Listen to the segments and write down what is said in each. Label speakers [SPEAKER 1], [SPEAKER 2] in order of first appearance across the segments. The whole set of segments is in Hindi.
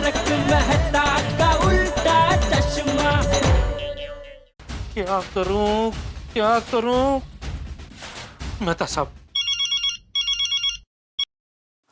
[SPEAKER 1] तारक मेहता का उल्टा चश्मा।
[SPEAKER 2] क्या करूं क्या करूं? मेहता साहब।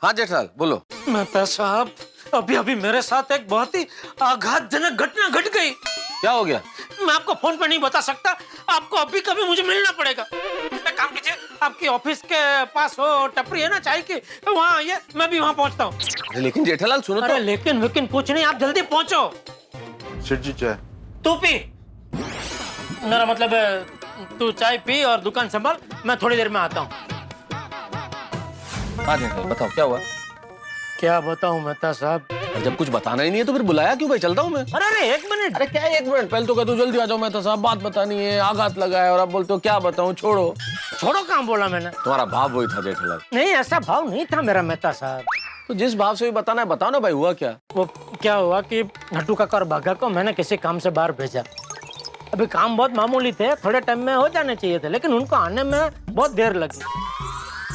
[SPEAKER 3] हाँ जेठालाल बोलो।
[SPEAKER 2] मेहता साहब, अभी अभी मेरे साथ एक बहुत ही आघातजनक घटना घट गई।
[SPEAKER 3] क्या हो गया?
[SPEAKER 2] मैं आपको फोन पे नहीं बता सकता, आपको अभी कभी मुझे मिलना पड़ेगा। एक काम कीजिए, आपकी ऑफिस के पास वो टपरी है ना चाय की, वहाँ आइए, मैं भी वहाँ पहुँचता हूँ।
[SPEAKER 3] लेकिन जेठालाल सुनो
[SPEAKER 2] अरे
[SPEAKER 3] तो।
[SPEAKER 2] लेकिन कुछ नहीं, आप जल्दी पहुँचो।
[SPEAKER 4] सेठ जी चाय।
[SPEAKER 2] तू पी, मेरा मतलब है तू चाय पी और दुकान संभाल, मैं थोड़ी देर में आता हूँ।
[SPEAKER 3] हाँ जेठालाल बताओ क्या हुआ?
[SPEAKER 2] क्या बताऊं मेहता साहब?
[SPEAKER 3] जब कुछ बताना ही नहीं है तो फिर बुलाया क्यों भाई? चलता हूँ मैं।
[SPEAKER 2] अरे एक मिनट।
[SPEAKER 3] अरे क्या एक मिनट? पहले तो कहते जल्दी आ जाओ मेहता साहब, बात बतानी है, आघात लगा है, और अब बोलते हो क्या बताऊं, छोड़ो।
[SPEAKER 2] छोड़ो कहाँ बोला मैंने?
[SPEAKER 3] तुम्हारा भाव वही था जेठालाल।
[SPEAKER 2] नहीं, ऐसा भाव नहीं था मेरा मेहता साहब।
[SPEAKER 3] तो जिस भाव से भी बताना है बताओ ना भाई, हुआ क्या?
[SPEAKER 2] वो क्या हुआ कि नट्टू काका और बाघा को मैंने किसी काम से बाहर भेजा। अभी काम बहुत मामूली थे, थोड़े टाइम में हो जाने चाहिए थे, लेकिन उनको आने में बहुत देर लगी।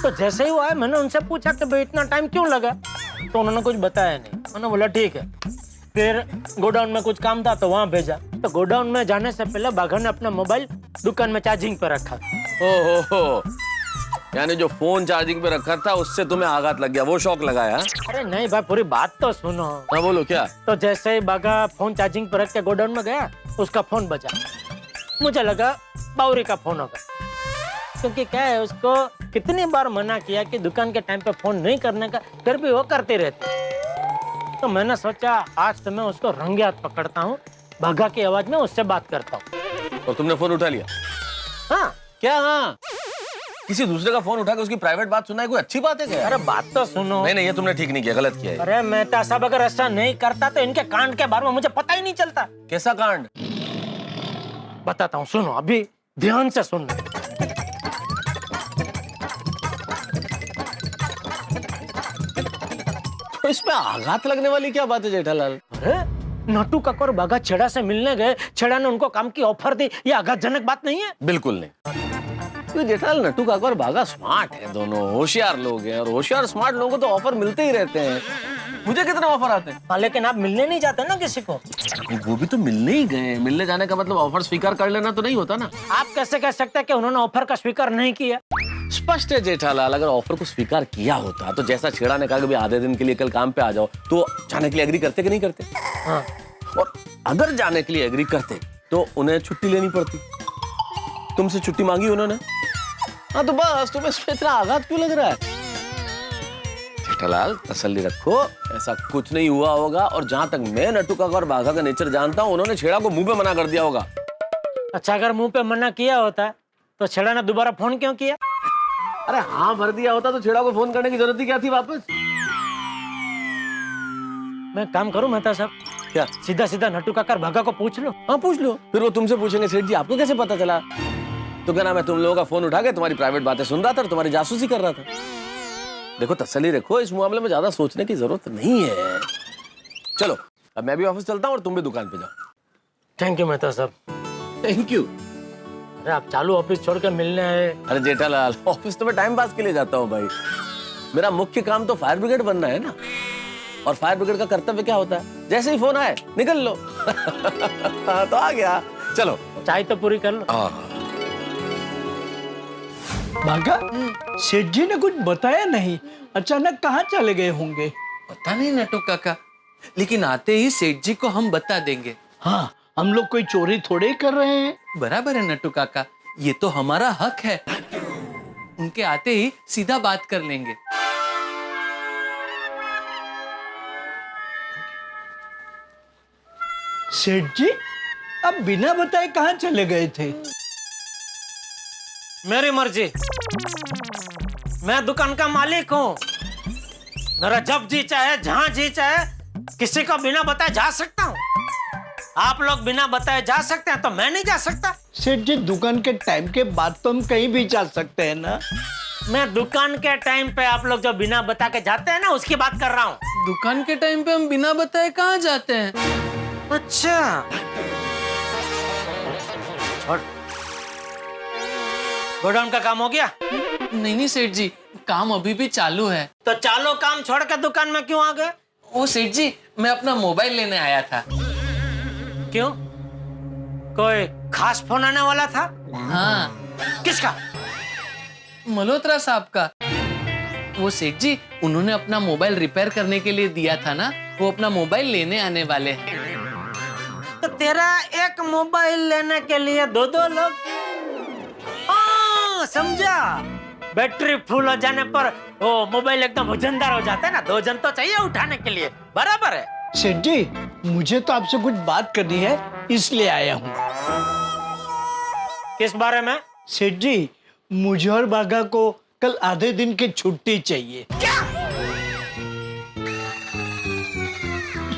[SPEAKER 2] तो जैसे ही वो आए, मैंने उनसे पूछा कि भाई इतना टाइम क्यों लगा, तो उन्होंने कुछ बताया नहीं। मैंने बोला ठीक है। फिर गोडाउन में कुछ काम था तो वहाँ भेजा। तो गोडाउन में जाने से पहले बाघा ने अपना मोबाइल दुकान में चार्जिंग पे रखा।
[SPEAKER 3] हो, यानी जो फोन चार्जिंग पे रखा था उससे तुम्हें आघात लग गया, वो शौक लगाया?
[SPEAKER 2] अरे नहीं भाई, पूरी बात तो सुनो।
[SPEAKER 3] हाँ बोलो क्या?
[SPEAKER 2] तो जैसे ही बाघा फोन चार्जिंग पर रख के गोडाउन में गया, उसका फोन बजा। मुझे लगा बावरी का फोन होगा, क्योंकि क्या है, उसको कितनी बार मना किया कि दुकान के टाइम पे फोन नहीं करने का, फिर भी वो करते रहते। तो मैंने सोचा आज तो मैं उसको रंगे हाथ पकड़ता हूँ, बाघा की आवाज में उससे बात करता हूँ।
[SPEAKER 3] और तुमने फोन उठा लिया?
[SPEAKER 2] हाँ।
[SPEAKER 3] क्या हाँ? किसी दूसरे का फोन उठा के उसकी प्राइवेट बात सुनना है कोई अच्छी बात है क्या?
[SPEAKER 2] अरे बात तो सुनो।
[SPEAKER 3] नहीं ये तुमने ठीक नहीं किया, गलत किया है।
[SPEAKER 2] अरे मेहता साहब, अगर ऐसा नहीं करता तो इनके कांड के बारे में मुझे पता ही नहीं चलता।
[SPEAKER 3] कैसा कांड?
[SPEAKER 2] बताता हूँ, सुनो, अभी ध्यान से सुनना।
[SPEAKER 3] तो इसमें आघात लगने वाली क्या बात है जेठालाल?
[SPEAKER 2] अरे नट्टू काका और बाघा छेड़ा से मिलने गए, छेड़ा ने उनको काम की ऑफर दी, ये आघातजनक बात नहीं है?
[SPEAKER 3] बिल्कुल नहीं। तो जेठालाल नट्टू काका और बाघा स्मार्ट है, दोनों होशियार लोग हैं, और होशियार स्मार्ट लोगों को तो ऑफर मिलते ही रहते हैं। मुझे कितने ऑफर आते हैं।
[SPEAKER 2] हाँ, लेकिन आप मिलने नहीं जाते ना किसी को।
[SPEAKER 3] वो भी तो मिलने ही गए, मिलने जाने का मतलब ऑफर स्वीकार कर लेना तो नहीं होता ना।
[SPEAKER 2] आप कैसे कह सकते हैं कि उन्होंने ऑफर का स्वीकार नहीं किया?
[SPEAKER 3] स्पष्ट है जेठालाल, अगर ऑफर को स्वीकार किया होता तो जैसा छेड़ा ने कहा कि आधे दिन के लिए कल काम पे आ जाओ, तो जाने के लिए एग्री करते कि नहीं करते?
[SPEAKER 2] हाँ।
[SPEAKER 3] और अगर जाने के लिए एग्री करते तो उन्हें छुट्टी लेनी पड़ती। तुमसे छुट्टी मांगी उन्होंने। हाँ तो बस तुम्हें इसमें इतना आघात क्यों लग रहा है? जेठालाल तसल्ली रखो, ऐसा कुछ नहीं हुआ होगा, और जहां तक मैं नट्टू काका और बाघा का नेचर जानता हूं, उन्होंने छेड़ा को मुंह पे मना कर दिया होगा।
[SPEAKER 2] अच्छा, अगर मुंह पे मना किया होता तो छेड़ा ने दोबारा फोन क्यों किया?
[SPEAKER 3] अरे हाँ भर दिया होता तो छेड़ा को फोन करने की जरूरत ही क्या थी वापस?
[SPEAKER 2] मैं काम करूं मेहता साहब,
[SPEAKER 3] क्या?
[SPEAKER 2] सीधा सीधा नट्टू काका और बाघा को पूछ लो।
[SPEAKER 3] हाँ पूछ लो, फिर वो तुमसे पूछेंगे सेठ जी आपको कैसे पता चला? तो क्या नाम है, तुम लोगों का फोन उठा के तुम्हारी प्राइवेट बातें सुन रहा था और तुम्हारी जासूसी कर रहा था। देखो तसल्ली रखो, इस मामले में ज्यादा सोचने की जरूरत नहीं है। चलो अब मैं भी ऑफिस चलता हूँ और तुम भी दुकान पे जाओ।
[SPEAKER 2] थैंक यू मेहता साहब।
[SPEAKER 3] Thank you.
[SPEAKER 2] अरे आप चालू ऑफिस छोड़ के मिलने आए?
[SPEAKER 3] अरे जेठालाल, ऑफिस तो मैं टाइम पास के लिए जाता हूँ भाई। मेरा मुख्य काम तो फायर ब्रिगेड बनना है ना, और फायर ब्रिगेड का कर्तव्य क्या होता है, जैसे ही फोन आए निकल लो। तो आ गया, चलो
[SPEAKER 2] चाय तो पूरी कर लो।
[SPEAKER 1] बाघा, सेठ जी ने कुछ बताया नहीं, अचानक कहाँ चले गए होंगे?
[SPEAKER 5] पता नहीं नट्टू काका, लेकिन आते ही सेठ जी को हम बता देंगे।
[SPEAKER 1] हाँ, हम लोग कोई चोरी थोड़े कर रहे हैं।
[SPEAKER 5] बराबर है नट्टू काका, ये तो हमारा हक है। उनके आते ही सीधा बात कर लेंगे।
[SPEAKER 1] सेठ जी, अब बिना बताए कहाँ चले गए थे?
[SPEAKER 2] मेरी मर्जी, मैं दुकान का मालिक हूँ। मेरा जब जी चाहे, जहाँ जी चाहे, किसी को बिना बताए जा सकता हूँ। आप लोग बिना बताए जा सकते हैं, तो मैं नहीं जा सकता?
[SPEAKER 1] सेठ जी, दुकान के टाइम के बाद तो हम कहीं भी जा सकते हैं ना।
[SPEAKER 2] मैं दुकान के टाइम पे आप लोग जो बिना बता के जाते हैं ना, उसकी बात कर रहा हूँ।
[SPEAKER 5] दुकान के टाइम पे हम बिना बताए कहाँ जाते हैं?
[SPEAKER 2] अच्छा, छोड़। गोडाउन का काम हो गया?
[SPEAKER 5] नहीं सेठ जी, काम अभी भी चालू है।
[SPEAKER 2] तो चालू काम छोड़ के दुकान में क्यों आ गए?
[SPEAKER 5] ओ सेठ जी, मैं अपना मोबाइल लेने आया था।
[SPEAKER 2] क्यों? कोई खास फोन आने वाला था?
[SPEAKER 5] हाँ,
[SPEAKER 2] किसका?
[SPEAKER 5] मल्होत्रा साहब का। वो सेठ जी, उन्होंने अपना मोबाइल रिपेयर करने के लिए दिया था ना, वो अपना मोबाइल लेने आने वाले हैं।
[SPEAKER 2] तो तेरा एक मोबाइल लेने के लिए दो दो लोग? हाँ, समझा। बैटरी फुल हो जाने पर वो मोबाइल एकदम वजनदार हो जाता है ना, 2 जन तो चाहिए उठाने के लिए। बराबर है।
[SPEAKER 1] सेठ जी, मुझे तो आपसे कुछ बात करनी है, इसलिए आया हूँ।
[SPEAKER 2] किस बारे में?
[SPEAKER 1] सेठ जी, मुझे और बाघा को कल आधे दिन की छुट्टी चाहिए।
[SPEAKER 2] क्या?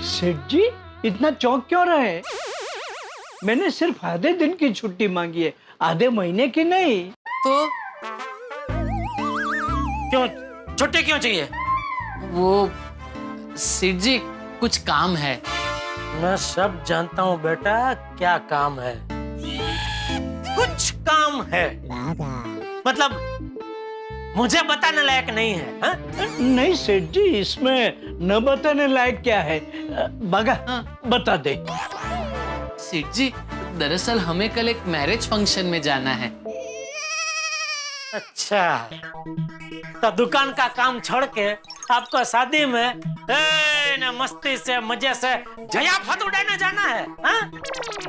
[SPEAKER 1] सेठ जी, इतना चौंक क्यों रहे? मैंने सिर्फ आधे दिन की छुट्टी मांगी है, आधे महीने की नहीं।
[SPEAKER 5] तो
[SPEAKER 2] क्यों छुट्टी क्यों चाहिए?
[SPEAKER 5] वो सेठ जी, कुछ काम है।
[SPEAKER 2] मैं सब जानता हूँ बेटा, क्या काम है। कुछ काम है मतलब मुझे बताने लायक नहीं है, हा?
[SPEAKER 1] नहीं सेठ जी, इसमें न बताने लायक क्या है? बाघा, बता दे।
[SPEAKER 5] सेठ जी, दरअसल हमें कल एक मैरिज फंक्शन में जाना है।
[SPEAKER 2] अच्छा, तो दुकान का काम छोड़ के आपको शादी में मस्ती से मजे से जयाफत उड़ाने जाना है, हा?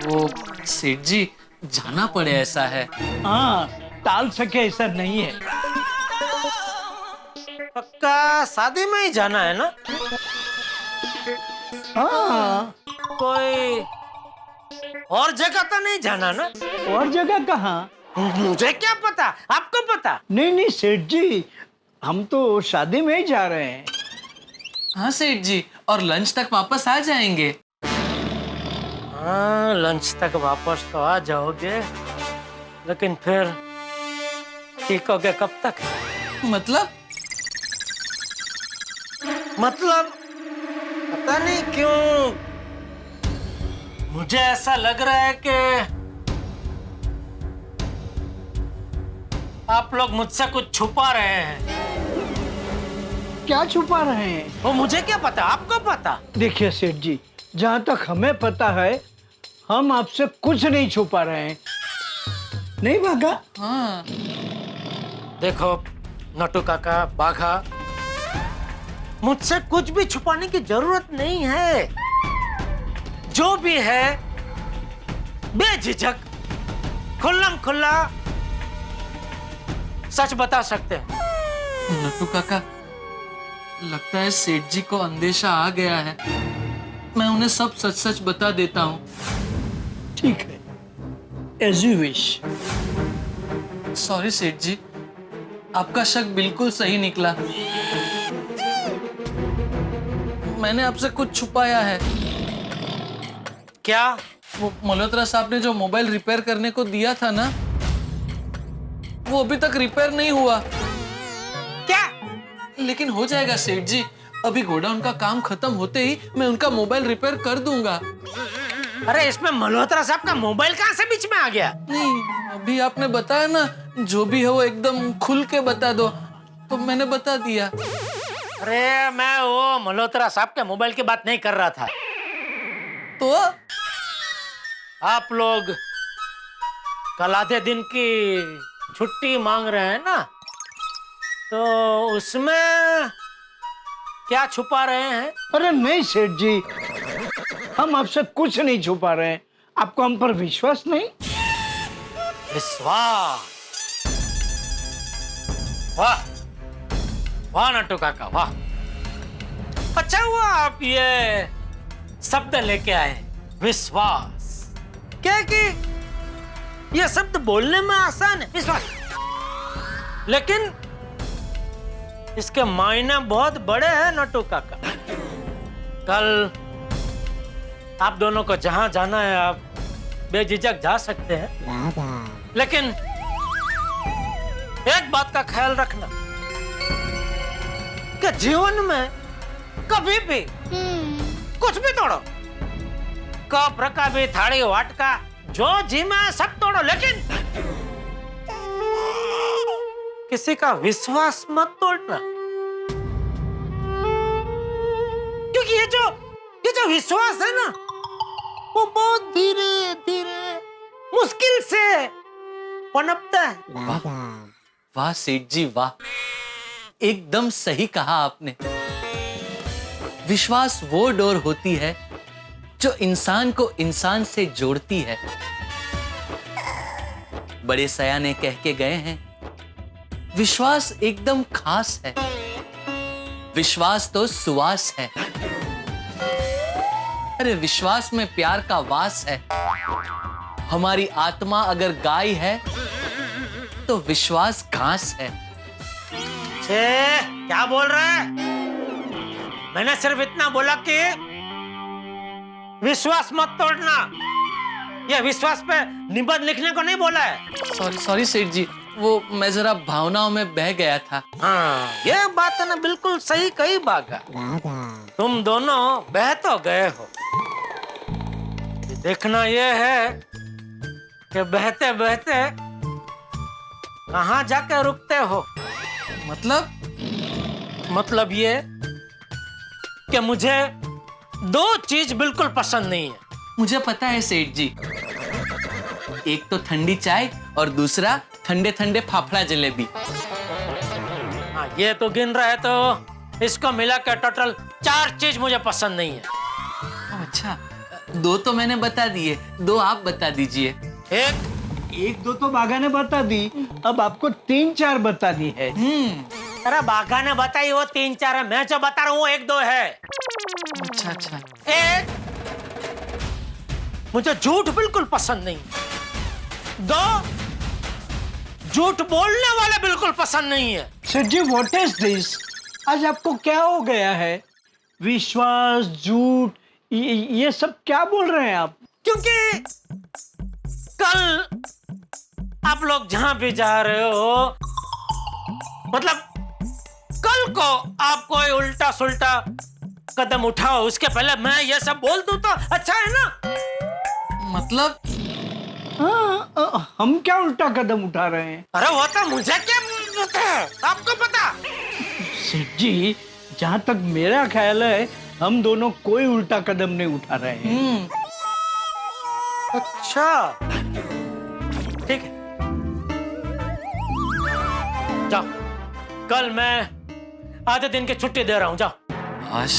[SPEAKER 5] वो सेठ जी, जाना पड़े ऐसा है।
[SPEAKER 1] हाँ, टाल सके ऐसा नहीं है।
[SPEAKER 2] पक्का शादी में ही जाना है ना?
[SPEAKER 1] हाँ।
[SPEAKER 2] कोई और जगह तो नहीं जाना ना?
[SPEAKER 1] और जगह कहाँ?
[SPEAKER 2] मुझे क्या पता, आपको पता?
[SPEAKER 1] नहीं नहीं सेठ जी, हम तो शादी में ही जा रहे हैं।
[SPEAKER 5] हाँ सेठ जी, और लंच तक वापस आ जाएंगे।
[SPEAKER 2] हाँ, लंच तक वापस तो आ जाओगे, लेकिन फिर टिकोगे कब तक?
[SPEAKER 5] मतलब
[SPEAKER 2] पता नहीं क्यों मुझे ऐसा लग रहा है कि आप लोग मुझसे कुछ छुपा रहे हैं।
[SPEAKER 1] क्या छुपा रहे हैं?
[SPEAKER 2] वो मुझे क्या पता, आपको पता?
[SPEAKER 1] देखिए सेठ जी, जहाँ तक हमें पता है, हम आपसे कुछ नहीं छुपा रहे हैं। नहीं बाघा?
[SPEAKER 5] हाँ,
[SPEAKER 2] देखो नटू काका, बाघा, मुझसे कुछ भी छुपाने की जरूरत नहीं है। जो भी है बेझिझक खुल्लम खुल्ला सच बता सकते हैं।
[SPEAKER 5] नट्टू काका, लगता है सेठ जी को अंदेशा आ गया है। मैं उन्हें सब सच सच बता देता हूँ।
[SPEAKER 1] ठीक है, एज यू विश।
[SPEAKER 5] सॉरी सेठ जी, आपका शक बिल्कुल सही निकला। मैंने आपसे कुछ छुपाया है।
[SPEAKER 2] क्या?
[SPEAKER 5] वो मल्होत्रा साहब ने जो मोबाइल रिपेयर करने को दिया था ना, वो अभी तक रिपेयर नहीं हुआ।
[SPEAKER 2] क्या?
[SPEAKER 5] लेकिन हो जाएगा सेठ जी। अभी गोडाउन का काम खत्म होते ही मैं उनका मोबाइल रिपेयर कर दूंगा।
[SPEAKER 2] अरे इसमें मल्होत्रा साहब का मोबाइल कहाँ से बीच में आ गया?
[SPEAKER 5] नहीं, अभी आपने बताया ना, जो भी है वो एकदम खुल के बता दो, तो मैंने बता दिया।
[SPEAKER 2] अरे मैं वो मल्होत्रा साहब के मोबाइल की बात नहीं कर रहा था।
[SPEAKER 5] तो
[SPEAKER 2] आप लोग कल आधे दिन की छुट्टी मांग रहे हैं ना, तो उसमें क्या छुपा रहे हैं?
[SPEAKER 1] अरे नहीं सेठ जी, हम आपसे कुछ नहीं छुपा रहे हैं। आपको हम पर विश्वास नहीं?
[SPEAKER 2] विश्वास? वाह वाह नट्टू काका, वाह। अच्छा हुआ आप ये शब्द लेके आए, विश्वास। क्या कि ये शब्द बोलने में आसान है, विश्वास, लेकिन इसके मायने बहुत बड़े हैं नट्टू काका। कल आप दोनों को जहां जाना है आप बेझिझक जा सकते हैं, लेकिन एक बात का ख्याल रखना कि जीवन में कभी भी कुछ भी तोड़ो, कप रकाबी थाली वाटका जो जी में सब तोड़ो, लेकिन किसी का विश्वास मत तोड़ना। क्योंकि ये जो विश्वास है ना वो बहुत धीरे धीरे मुश्किल से पनपता है।
[SPEAKER 5] वाह सेठ जी वाह, एकदम सही कहा आपने। विश्वास वो डोर होती है जो इंसान को इंसान से जोड़ती है। बड़े सयाने कह के गए हैं, विश्वास एकदम खास है, विश्वास तो सुवास है। अरे विश्वास में प्यार का वास है। हमारी आत्मा अगर गाय है तो विश्वास घास है।
[SPEAKER 2] छे, क्या बोल रहा है? मैंने सिर्फ इतना बोला कि विश्वास मत तोड़ना। यह विश्वास पे निबंध लिखने को नहीं बोला है।
[SPEAKER 5] सॉरी सॉरी सेठ जी, वो मैं जरा भावनाओं में बह गया था।
[SPEAKER 2] हाँ, ये बात है ना, बिल्कुल सही कही बागा। तुम दोनों बह तो गए हो, देखना ये है कि बहते बहते कहाँ जाके रुकते हो। मतलब ये कि मुझे दो चीज बिल्कुल पसंद नहीं है।
[SPEAKER 5] मुझे पता है सेठ जी, एक तो ठंडी चाय और दूसरा ठंडे ठंडे फाफड़ा जलेबी।
[SPEAKER 2] हाँ, ये तो गिन रहा है तो इसको मिला के टोटल 4 चीज मुझे पसंद नहीं है।
[SPEAKER 5] अच्छा, 2 तो मैंने बता दिए, 2 आप बता दीजिए।
[SPEAKER 1] एक दो तो बाघा ने बता दी, अब आपको 3-4 बता दी है।
[SPEAKER 2] अरे बाघा ने बताई वो 3-4 है, मैं जो बता रहा हूँ वो 1-2 है।
[SPEAKER 5] अच्छा अच्छा।
[SPEAKER 2] एक, मुझे झूठ बिल्कुल पसंद नहीं। 2, झूठ बोलने वाले बिल्कुल पसंद नहीं है।
[SPEAKER 1] Sir ji, what is this? आज आपको क्या हो गया है? विश्वास, झूठ, ये सब क्या बोल रहे हैं आप?
[SPEAKER 2] क्योंकि कल आप लोग जहां भी जा रहे हो, मतलब कल को आप कोई उल्टा सुल्टा कदम उठाओ, उसके पहले मैं ये सब बोल दूं तो अच्छा है ना?
[SPEAKER 5] मतलब
[SPEAKER 1] हम क्या उल्टा कदम उठा रहे हैं?
[SPEAKER 2] अरे वो तो मुझे क्या पता है, आपको पता?
[SPEAKER 1] सेठ जी, जहाँ तक मेरा ख्याल है, हम दोनों कोई उल्टा कदम नहीं उठा रहे हैं।
[SPEAKER 2] अच्छा, ठीक है, जाओ, कल मैं आधे दिन की छुट्टी दे रहा हूं, जाओ।
[SPEAKER 5] आश,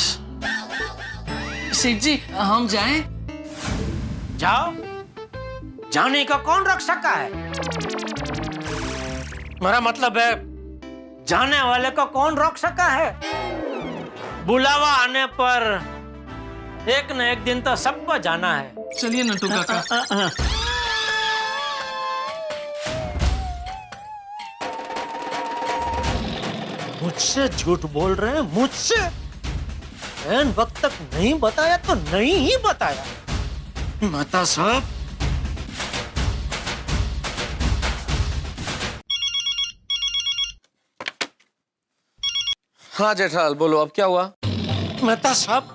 [SPEAKER 5] सेठ जी हम जाएं?
[SPEAKER 2] जाओ, जाने का कौन रोक सका है? मेरा मतलब है जाने वाले को कौन रोक सका है? बुलावा आने पर एक न एक दिन तो सबको जाना है।
[SPEAKER 5] चलिए नटू काका।
[SPEAKER 2] मुझसे झूठ बोल रहे हैं, मुझसे? एन वक्त तक नहीं बताया तो नहीं ही बताया। माता साहब,
[SPEAKER 3] हाँ जेठालाल बोलो, अब क्या हुआ?
[SPEAKER 2] मेहता साहब,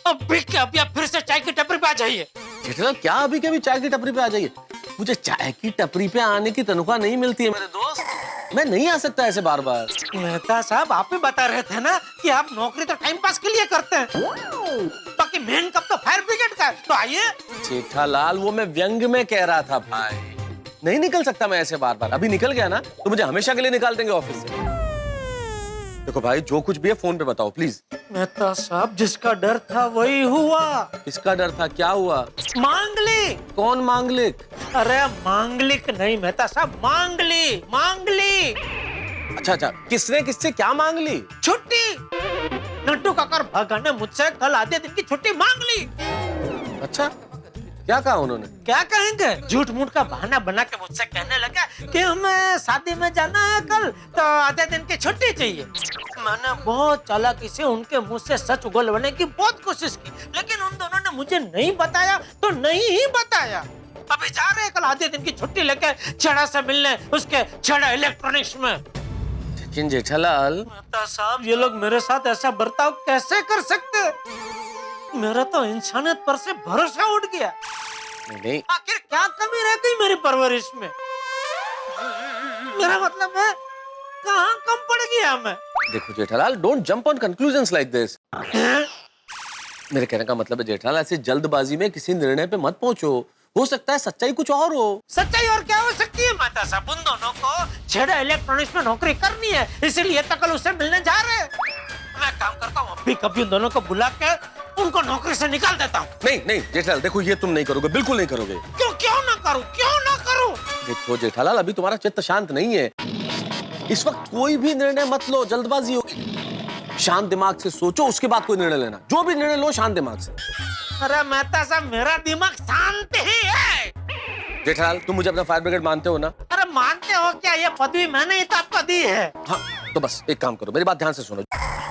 [SPEAKER 2] अभी क्या अभी आप फिर से चाय की टपरी पे आ जाइए।
[SPEAKER 3] जेठालाल क्या अभी के भी चाय की टपरी पे आ जाइए? मुझे चाय की टपरी पे आने की तनख्वाह नहीं मिलती है मेरे दोस्त, मैं नहीं आ सकता ऐसे बार बार।
[SPEAKER 2] मेहता साहब, आप ही बता रहे थे ना कि आप नौकरी तो टाइम पास के लिए करते हैं, बाकी मेन कब तो फायर ब्रिगेड का है, तो आइए।
[SPEAKER 3] जेठालाल वो मैं व्यंग में कह रहा था भाई, नहीं निकल सकता मैं ऐसे बार बार। अभी निकल गया ना तो मुझे हमेशा के लिए निकाल देंगे ऑफिस से। देखो भाई, जो कुछ भी है फोन पे बताओ प्लीज।
[SPEAKER 2] मेहता साहब, जिसका डर था वही हुआ।
[SPEAKER 3] किसका डर था? क्या हुआ?
[SPEAKER 2] मांगलिक।
[SPEAKER 3] कौन मांगलिक?
[SPEAKER 2] अरे मांगलिक नहीं मेहता साहब, मांगली मांगली।
[SPEAKER 3] अच्छा अच्छा, किसने किससे क्या मांग ली?
[SPEAKER 2] छुट्टी। नट्टू काका भागा ने मुझसे कल आधे दिन की छुट्टी मांग ली।
[SPEAKER 3] अच्छा, क्या कहा उन्होंने?
[SPEAKER 2] क्या कहेंगे, झूठ मूठ का बहाना बना के मुझसे कहने लगा कि हमें शादी में जाना है कल, तो आधे दिन की छुट्टी चाहिए। मैंने बहुत चालाकी से उनके मुंह से सच उगलवाने की बहुत कोशिश की, लेकिन उन दोनों ने मुझे नहीं बताया तो नहीं ही बताया। अभी जा रहे हैं कल आधे दिन की छुट्टी लेकर छड़ा से मिलने, उसके छड़ा इलेक्ट्रॉनिक्स में।
[SPEAKER 3] लेकिन जेठालाल,
[SPEAKER 2] माता साहब, ये लोग मेरे साथ ऐसा बर्ताव कैसे कर सकते? मेरा तो इंसानियत पर से भरोसा उठ गया।
[SPEAKER 3] नहीं
[SPEAKER 2] आखिर क्या कमी रह गई मेरी परवरिश में? मेरा मतलब है, कहाँ कम पड़ गया मैं?
[SPEAKER 3] देखो Jethalal, don't jump on conclusions like this. मेरे कहने का मतलब है जेठालाल, ऐसे जल्दबाजी में किसी निर्णय पे मत पहुंचो। हो सकता है सच्चाई कुछ और हो।
[SPEAKER 2] सच्चाई और क्या हो सकती है माता साहब? उन दोनों को छेड़ा इलेक्ट्रॉनिक्स में नौकरी करनी है, इसीलिए तो कल उससे मिलने जा रहे हैं। मैं काम करता हूँ, अभी कभी उन दोनों को बुला के उनको नौकरी से निकाल देता हूँ।
[SPEAKER 3] नहीं नहीं जेठालाल, देखो ये तुम नहीं करोगे, बिल्कुल नहीं करोगे।
[SPEAKER 2] क्यों ना करूँ, क्यों ना करूँ?
[SPEAKER 3] देखो जेठालाल, अभी तुम्हारा चित्त शांत नहीं है। इस वक्त कोई भी निर्णय मत लो, जल्दबाजी होगी। शांत दिमाग से सोचो, उसके बाद कोई निर्णय लेना। जो भी निर्णय लो शांत दिमाग से।
[SPEAKER 2] अरे मेहता साहब, मेरा दिमाग शांत ही है।
[SPEAKER 3] जेठालाल, तुम मुझे अपना फायर ब्रिगेड मानते हो ना?
[SPEAKER 2] अरे मानते हो क्या? ये पदवी मैंने ही तो आपको दी है।
[SPEAKER 3] हाँ, तो बस एक काम करो, मेरी बात ध्यान से सुनो।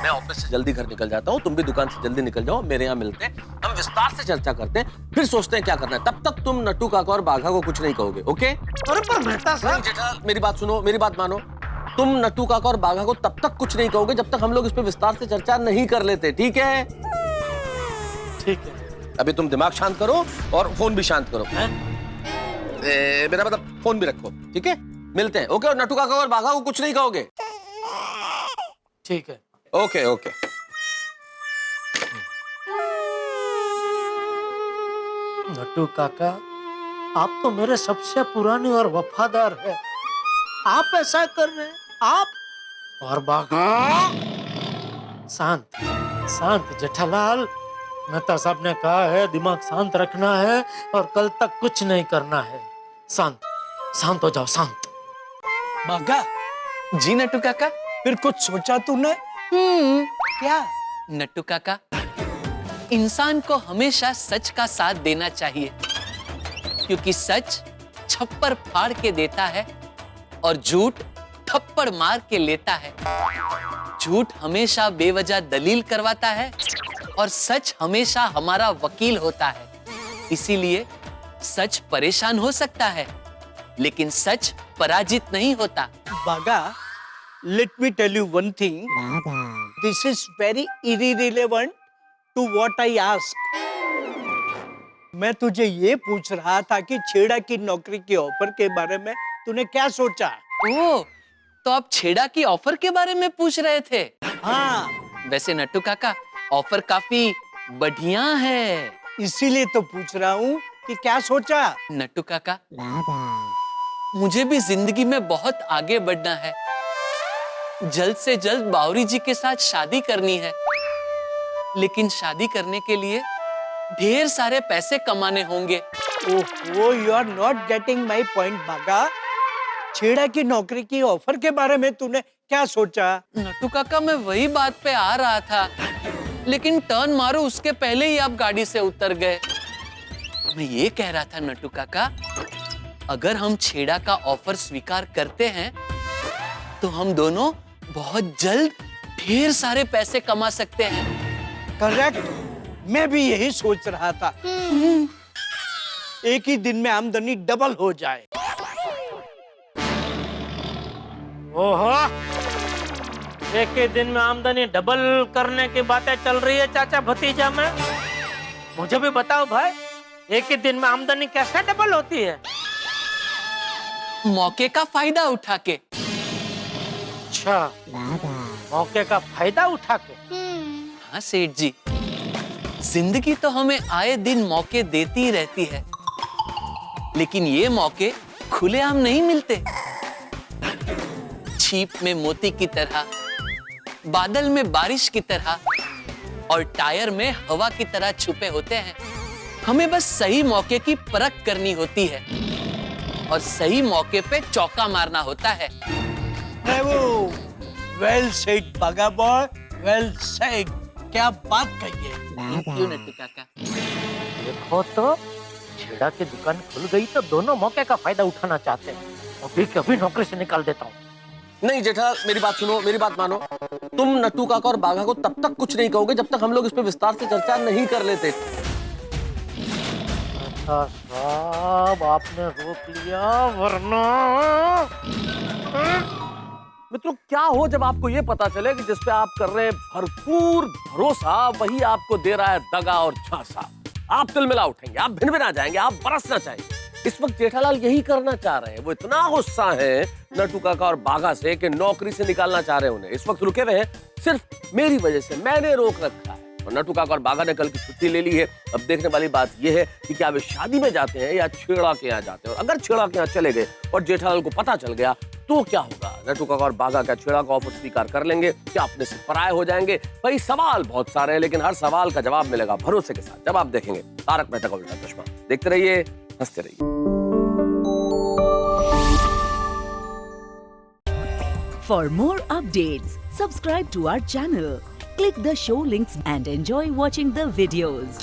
[SPEAKER 3] मैं ऑफिस से जल्दी घर निकल जाता हूँ, तुम भी दुकान से जल्दी निकल जाओ, मेरे यहाँ मिलते हैं, हम विस्तार से चर्चा करते हैं, फिर सोचते हैं क्या करना है। तब तक तुम नट्टू काका और बाघा को कुछ नहीं कहोगे, ओके?
[SPEAKER 2] अरे पर मेहता साहब,
[SPEAKER 3] जेठालाल मेरी बात सुनो, मेरी बात मानो। तुम नट्टू काका और बाघा को तब तक कुछ नहीं कहोगे जब तक हम लोग इस पे विस्तार से चर्चा नहीं कर लेते, ठीक है?
[SPEAKER 2] ठीक है।
[SPEAKER 3] अभी तुम दिमाग शांत करो और फोन भी शांत करो। मेरा मतलब फोन भी रखो, ठीक है? मिलते हैं, ओके? और नट्टू काका और बाघा को कुछ नहीं कहोगे?
[SPEAKER 2] ठीक है।
[SPEAKER 3] Okay okay.
[SPEAKER 2] नट्टू काका, आप तो मेरे सबसे पुराने और वफादार हैं। आप ऐसा कर रहे हैं, आप और बाघा। शांत शांत जेठालाल, मेहता साहब ने कहा है दिमाग शांत रखना है और कल तक कुछ नहीं करना है। शांत शांत हो जाओ, शांत।
[SPEAKER 1] बाघा,
[SPEAKER 5] जी नट्टू काका।
[SPEAKER 1] फिर कुछ सोचा तूने? क्या?
[SPEAKER 5] नट्टू काका, इंसान को हमेशा सच का साथ देना चाहिए, क्योंकि सच छप्पर फाड़ के देता है और झूठ थप्पड़ मार के लेता है। झूठ हमेशा बेवजह दलील करवाता है और सच हमेशा हमारा वकील होता है। इसीलिए सच परेशान हो सकता है, लेकिन सच पराजित नहीं होता।
[SPEAKER 1] बाघा, let me tell you one thing. This is very irrelevant to what I ask. मैं तुझे ये पूछ रहा था कि छेड़ा की नौकरी की ऑफर के बारे में तूने क्या सोचा?
[SPEAKER 5] ओह, तो आप छेड़ा की ऑफर के बारे में पूछ रहे थे?
[SPEAKER 1] हाँ,
[SPEAKER 5] वैसे नट्टू काका, ऑफर काफी बढ़िया है।
[SPEAKER 1] इसीलिए तो पूछ रहा हूँ कि क्या सोचा?
[SPEAKER 5] नट्टू काका, मुझे भी जिंदगी में बहुत आगे बढ़ना है। जल्द से जल्द बावरी जी के साथ शादी करनी है, लेकिन शादी करने के लिए ढेर सारे पैसे कमाने होंगे।
[SPEAKER 1] ओहो, you are not getting my point, बाघा। छेड़ा की नौकरी की ऑफर के बारे में तूने क्या सोचा?
[SPEAKER 5] नट्टू काका, मैं वही बात पे आ रहा था, लेकिन टर्न मारो उसके पहले ही आप गाड़ी से उतर गए। मैं ये कह रहा था नट्टू काका, अगर हम छेड़ा का ऑफर स्वीकार करते हैं तो हम दोनों बहुत जल्द ढेर सारे पैसे कमा सकते हैं।
[SPEAKER 1] करेक्ट, मैं भी यही सोच रहा था। एक ही दिन में आमदनी डबल हो जाए।
[SPEAKER 2] ओहो, एक ही दिन में आमदनी डबल करने की बातें चल रही है चाचा भतीजा में। मुझे भी बताओ भाई, एक ही दिन में आमदनी कैसे डबल होती है?
[SPEAKER 5] मौके का फायदा उठा के।
[SPEAKER 2] अच्छा, मौके का फायदा उठा के?
[SPEAKER 5] हाँ सेठ जी, जिंदगी तो हमें आए दिन मौके देती रहती है, लेकिन ये मौके खुलेआम नहीं मिलते। छीप में मोती की तरह, बादल में बारिश की तरह और टायर में हवा की तरह छुपे होते हैं। हमें बस सही मौके की परख करनी होती है और सही मौके पे चौका मारना होता है।
[SPEAKER 1] वेल सेड बाघा बॉय, वेल सेड। क्या बात कही है।
[SPEAKER 5] थैंक यू नट्टू काका।
[SPEAKER 2] देखो तो, छेड़ा की दुकान खुल गई तो दोनों मौके का फायदा उठाना चाहते हैं। अभी कभी नौकरी से निकाल देता हूँ।
[SPEAKER 3] नहीं जेठालाल, मेरी बात सुनो, मेरी बात मानो। तुम नट्टू काका और बाघा को तब तक कुछ नहीं कहोगे जब तक हम लोग इस पे विस्तार से चर्चा नहीं कर लेते।
[SPEAKER 2] अच्छा साहब, आपने रोक लिया, वरना
[SPEAKER 3] मित्रों, क्या हो जब आपको ये पता चले कि जिस पे आप कर रहे हैं भरपूर भरोसा, वही आपको दे रहा है दगा और झांसा। आप तिलमिला उठेंगे, आप भिनभिना जाएंगे, आप बरसना चाहेंगे। इस वक्त जेठालाल यही करना चाह रहे हैं। वो इतना गुस्सा है नट्टू काका और बाघा से कि नौकरी से निकालना चाह रहे हैं उन्हें। इस वक्त रुके हुए हैं सिर्फ मेरी वजह से, मैंने रोक रखा है। और नटू काका और बाघा ने कल की छुट्टी ले ली है। अब देखने वाली बात यह है कि क्या वे शादी में जाते हैं या छेड़ा के यहाँ जाते हैं, और अगर छेड़ा के यहाँ चले गए और जेठालाल को पता चल गया तो क्या होगा? नटू काका और बाघा क्या छेड़ा का ऑफर स्वीकार कर लेंगे? क्या अपने से पराये हो जाएंगे? भाई सवाल बहुत सारे हैं, लेकिन हर सवाल का जवाब मिलेगा भरोसे के साथ जब आप देखेंगे तारक मेहता का उल्टा चश्मा। देखते रहिए, हंसते रहिए।
[SPEAKER 6] For more updates, subscribe to our channel, click the show links and enjoy watching the videos.